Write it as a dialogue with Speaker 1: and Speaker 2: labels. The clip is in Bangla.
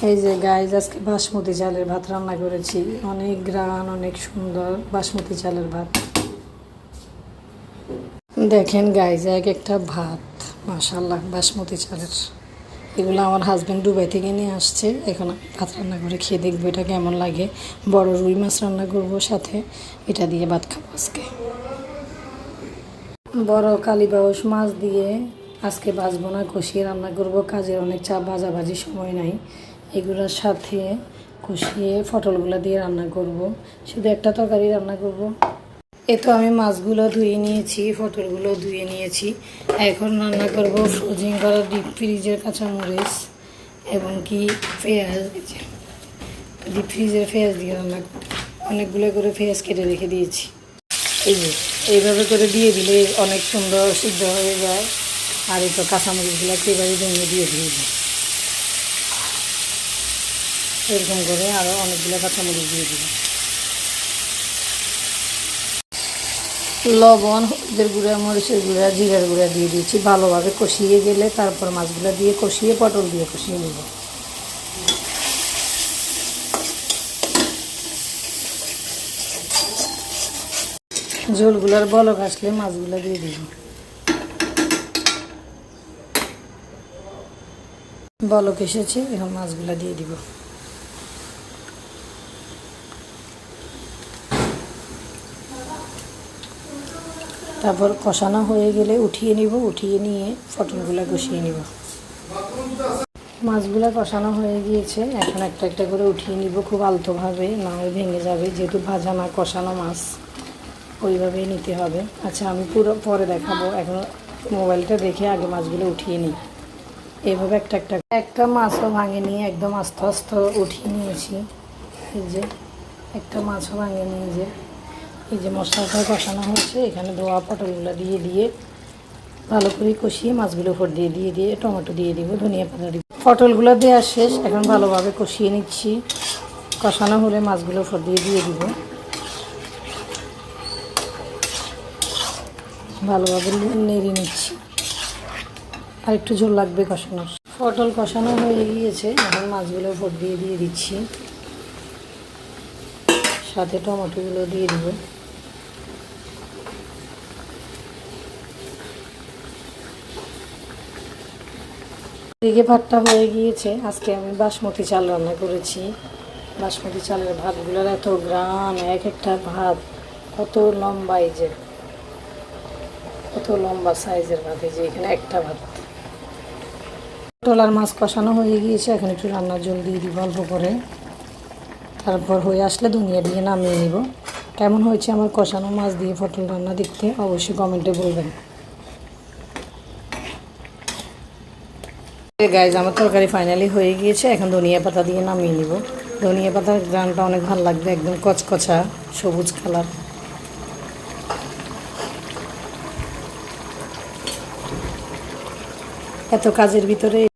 Speaker 1: এই যে গাইজ আজকে বাসমতি চালের ভাত রান্না করেছি। অনেক গ্রান, অনেক সুন্দর বাসমতি চালের ভাত। দেখেন গাইজ, এক একটা ভাত মাশাআল্লাহ বাসমতি চালের। এগুলো আমার হাজব্যান্ড দুবাই থেকে নিয়ে আসছে। এখন আমি ভাত রান্না করে খেয়ে দেখবো এটা কেমন লাগে। বড় রুই মাছ রান্না করবো, সাথে এটা দিয়ে ভাত খাবো আজকে। বড় কালীবাউস মাছ দিয়ে আজকে ভাজবো না, কষিয়ে রান্না করব। কাজের অনেক চাপ, ভাজাভাজি সময় নাই। এগুলোর সাথে কষিয়ে পটলগুলো দিয়ে রান্না করব। শুধু একটা তরকারি রান্না করব। তো আমি মাছগুলো ধুয়ে নিয়েছি, পটলগুলো ধুয়ে নিয়েছি। এখন রান্না করব ফ্রোজিং করা ডিপ ফ্রিজের কাঁচামরিচ এবং কি পেঁয়াজ। ডিপ ফ্রিজের পেঁয়াজ দিয়ে রান্না করব। অনেকগুলো করে পেঁয়াজ কেটে রেখে দিয়েছি। এই যে এইভাবে করে দিয়ে দিলে অনেক সুন্দর সিদ্ধ হয়ে যায়। আর এই তো কাঁচামরিচগুলো একেবারে ভেঙে দিয়ে দিই, এরকম করে আরও অনেকগুলো কাঁচামরিচ দিয়ে দিব। লবণ, হলুদের গুঁড়া, মরিচের গুঁড়া, জিরার গুঁড়া দিয়ে দিয়েছি। ভালোভাবে কষিয়ে গেলে তারপর মাছগুলো দিয়ে কষিয়ে পটল দিয়ে কষিয়ে নেব। ঝোলগুলোর বলক আসলে মাছগুলো দিয়ে দিব। বলক এসেছে, এখন মাছগুলো দিয়ে দিব। তারপর কষানো হয়ে গেলে উঠিয়ে নিব। উঠিয়ে নিয়ে পটলগুলো কষিয়ে নিব। মাছগুলো কষানো হয়ে গিয়েছে, এখন একটা একটা করে উঠিয়ে নিব। খুব আলতোভাবে, না হয় ভেঙে যাবে, যেহেতু ভাজা না কষানো মাছ, ওইভাবেই নিতে হবে। আচ্ছা, আমি পুরো পরে দেখাবো। এখন মোবাইলটা দেখে আগে মাছগুলো উঠিয়ে নিই। এইভাবে একটা একটা একটা মাছও ভাঙে নিয়ে একদম আস্তে আস্তে উঠিয়ে নিয়েছি। এই যে একটা মাছও ভাঙে নিয়ে যে এই যে মশলাটা কষানো হয়েছে, এখানে ধোয়া পটলগুলো দিয়ে দিয়ে ভালো করে কষিয়ে মাছগুলো উপর দিয়ে দিয়ে দিয়ে টমেটো দিয়ে দিব, ধনিয়া পাতা দিব। পটলগুলো দেওয়া শেষ, এখন ভালোভাবে কষিয়ে নিচ্ছি। কষানো হলে মাছগুলো উপর দিয়ে দিয়ে দিব। ভালোভাবে নেড়ে নিচ্ছি। আর একটু ঝোল লাগবে কষানোর। পটল কষানো হয়ে গিয়েছে, এখন মাছগুলো উপর দিয়ে দিয়ে দিচ্ছি। সাথে টমেটোগুলো দিয়ে দিব। দিকে ভাতটা হয়ে গিয়েছে। আজকে আমি বাসমতি চাল রান্না করেছি। বাসমতি চালের ভাতগুলোর এত গ্রান, এক একটা ভাত কত লম্বা, এই যে কত লম্বা সাইজের ভাত। এই যে এখানে একটা ভাত। পটল আর মাছ কষানো হয়ে গিয়েছে, এখন একটু রান্নার জল দিয়ে দিব অল্প করে। তারপর হয়ে আসলে ধনিয়া দিয়ে নামিয়ে নিব। কেমন হয়েছে আমার কষানো মাছ দিয়ে পটল রান্না দেখতে অবশ্যই কমেন্টে বলবেন। গাইজ, আমার তরকারি ফাইনালি হয়ে গিয়েছে। এখন ধনিয়া পাতা দিয়ে নামিয়ে নিব। ধনিয়া পাতার গ্রানটা অনেক ভালো লাগবে, একদম কচকচা সবুজ কালার। এত কাজের ভিতরে